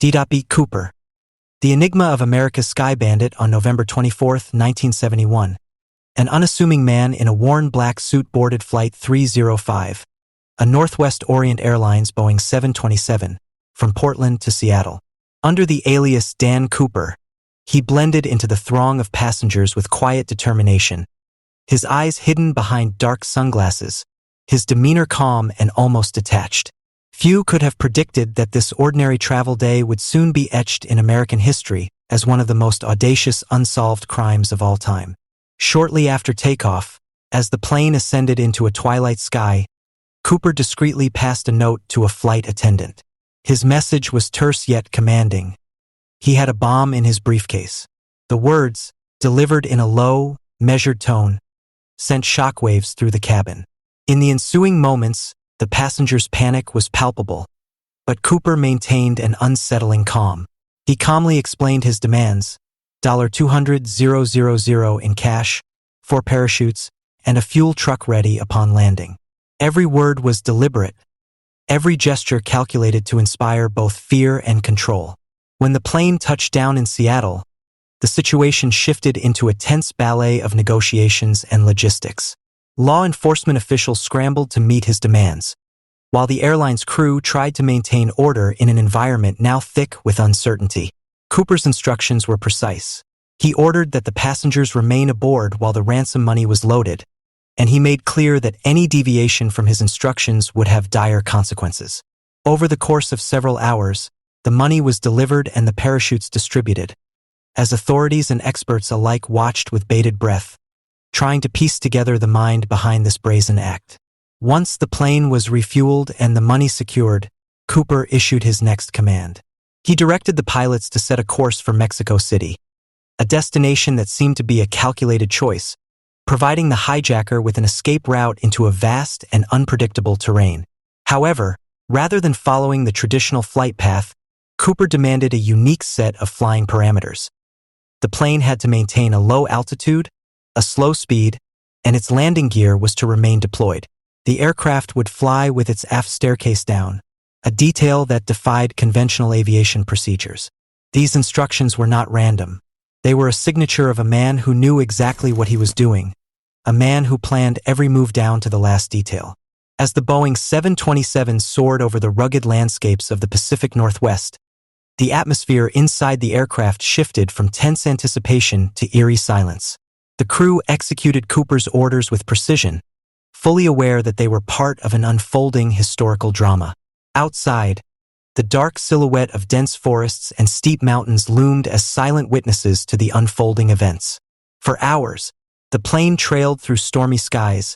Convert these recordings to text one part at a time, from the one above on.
D.B. Cooper. The Enigma of America's Sky Bandit on November 24, 1971. An unassuming man in a worn black suit boarded Flight 305, a Northwest Orient Airlines Boeing 727, from Portland to Seattle. Under the alias Dan Cooper, he blended into the throng of passengers with quiet determination, his eyes hidden behind dark sunglasses, his demeanor calm and almost detached. Few could have predicted that this ordinary travel day would soon be etched in American history as one of the most audacious unsolved crimes of all time. Shortly after takeoff, as the plane ascended into a twilight sky, Cooper discreetly passed a note to a flight attendant. His message was terse yet commanding. He had a bomb in his briefcase. The words, delivered in a low, measured tone, sent shockwaves through the cabin. In the ensuing moments, the passengers' panic was palpable, but Cooper maintained an unsettling calm. He calmly explained his demands: $200,000 in cash, 4 parachutes, and a fuel truck ready upon landing. Every word was deliberate, every gesture calculated to inspire both fear and control. When the plane touched down in Seattle, the situation shifted into a tense ballet of negotiations and logistics. Law enforcement officials scrambled to meet his demands, while the airline's crew tried to maintain order in an environment now thick with uncertainty. Cooper's instructions were precise. He ordered that the passengers remain aboard while the ransom money was loaded, and he made clear that any deviation from his instructions would have dire consequences. Over the course of several hours, the money was delivered and the parachutes distributed, as authorities and experts alike watched with bated breath, trying to piece together the mind behind this brazen act. Once the plane was refueled and the money secured, Cooper issued his next command. He directed the pilots to set a course for Mexico City, a destination that seemed to be a calculated choice, providing the hijacker with an escape route into a vast and unpredictable terrain. However, rather than following the traditional flight path, Cooper demanded a unique set of flying parameters. The plane had to maintain a low altitude, a slow speed, and its landing gear was to remain deployed. The aircraft would fly with its aft staircase down, a detail that defied conventional aviation procedures. These instructions were not random. They were a signature of a man who knew exactly what he was doing, a man who planned every move down to the last detail. As the Boeing 727 soared over the rugged landscapes of the Pacific Northwest, the atmosphere inside the aircraft shifted from tense anticipation to eerie silence. The crew executed Cooper's orders with precision, fully aware that they were part of an unfolding historical drama. Outside, the dark silhouette of dense forests and steep mountains loomed as silent witnesses to the unfolding events. For hours, the plane trailed through stormy skies,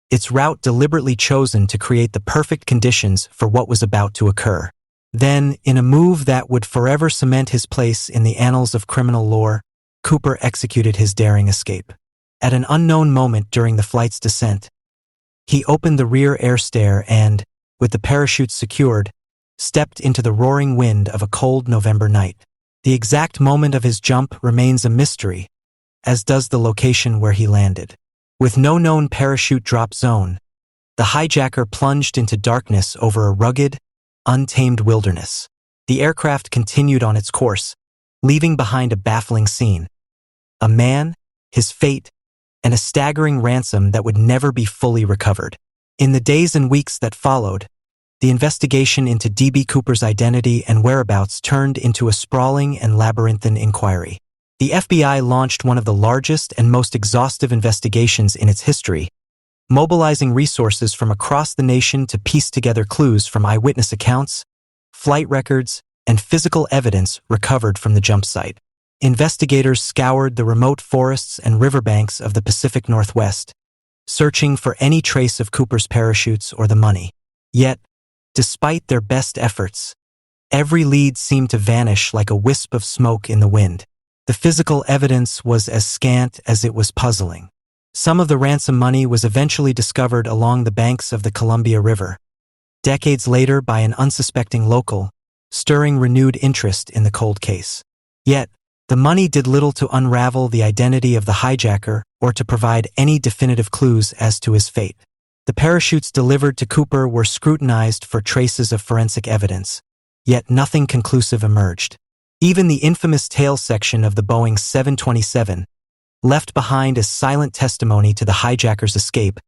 its route deliberately chosen to create the perfect conditions for what was about to occur. Then, in a move that would forever cement his place in the annals of criminal lore, Cooper executed his daring escape. At an unknown moment during the flight's descent, he opened the rear air stair and, with the parachutes secured, stepped into the roaring wind of a cold November night. The exact moment of his jump remains a mystery, as does the location where he landed. With no known parachute drop zone, the hijacker plunged into darkness over a rugged, untamed wilderness. The aircraft continued on its course, leaving behind a baffling scene. A man, his fate, and a staggering ransom that would never be fully recovered. In the days and weeks that followed, the investigation into D.B. Cooper's identity and whereabouts turned into a sprawling and labyrinthine inquiry. The FBI launched one of the largest and most exhaustive investigations in its history, mobilizing resources from across the nation to piece together clues from eyewitness accounts, flight records, and physical evidence recovered from the jump site. Investigators scoured the remote forests and riverbanks of the Pacific Northwest, searching for any trace of Cooper's parachutes or the money. Yet, despite their best efforts, every lead seemed to vanish like a wisp of smoke in the wind. The physical evidence was as scant as it was puzzling. Some of the ransom money was eventually discovered along the banks of the Columbia River, decades later by an unsuspecting local, stirring renewed interest in the cold case. Yet, the money did little to unravel the identity of the hijacker or to provide any definitive clues as to his fate. The parachutes delivered to Cooper were scrutinized for traces of forensic evidence, yet nothing conclusive emerged. Even the infamous tail section of the Boeing 727, left behind as silent testimony to the hijacker's escape,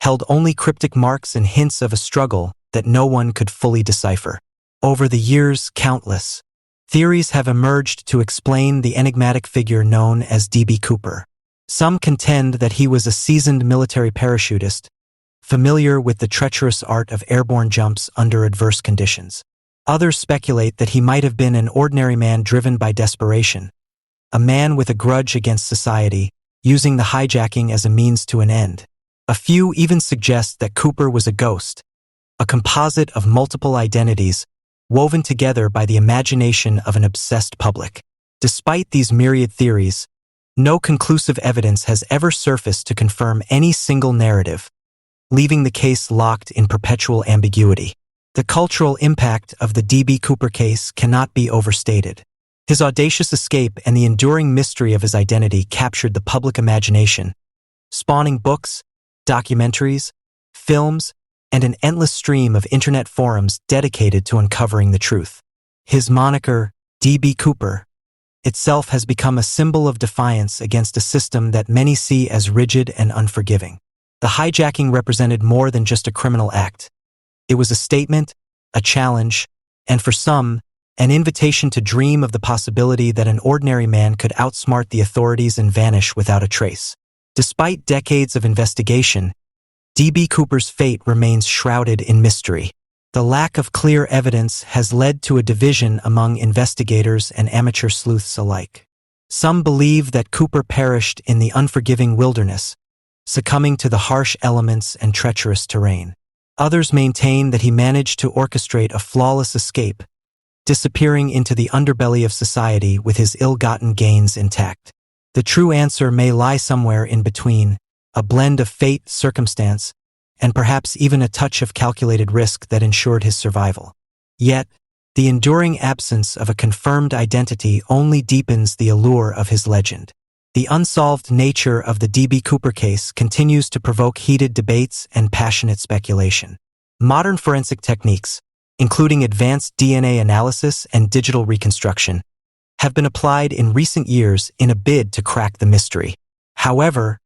held only cryptic marks and hints of a struggle that no one could fully decipher. Over the years, countless theories have emerged to explain the enigmatic figure known as D.B. Cooper. Some contend that he was a seasoned military parachutist, familiar with the treacherous art of airborne jumps under adverse conditions. Others speculate that he might have been an ordinary man driven by desperation, a man with a grudge against society, using the hijacking as a means to an end. A few even suggest that Cooper was a ghost, a composite of multiple identities woven together by the imagination of an obsessed public. Despite these myriad theories, no conclusive evidence has ever surfaced to confirm any single narrative, leaving the case locked in perpetual ambiguity. The cultural impact of the D.B. Cooper case cannot be overstated. His audacious escape and the enduring mystery of his identity captured the public imagination, spawning books, documentaries, films, and an endless stream of internet forums dedicated to uncovering the truth. His moniker, D.B. Cooper, itself has become a symbol of defiance against a system that many see as rigid and unforgiving. The hijacking represented more than just a criminal act. It was a statement, a challenge, and for some, an invitation to dream of the possibility that an ordinary man could outsmart the authorities and vanish without a trace. Despite decades of investigation, D.B. Cooper's fate remains shrouded in mystery. The lack of clear evidence has led to a division among investigators and amateur sleuths alike. Some believe that Cooper perished in the unforgiving wilderness, succumbing to the harsh elements and treacherous terrain. Others maintain that he managed to orchestrate a flawless escape, disappearing into the underbelly of society with his ill-gotten gains intact. The true answer may lie somewhere in between, a blend of fate, circumstance, and perhaps even a touch of calculated risk that ensured his survival. Yet, the enduring absence of a confirmed identity only deepens the allure of his legend. The unsolved nature of the D.B. Cooper case continues to provoke heated debates and passionate speculation. Modern forensic techniques, including advanced DNA analysis and digital reconstruction, have been applied in recent years in a bid to crack the mystery. However,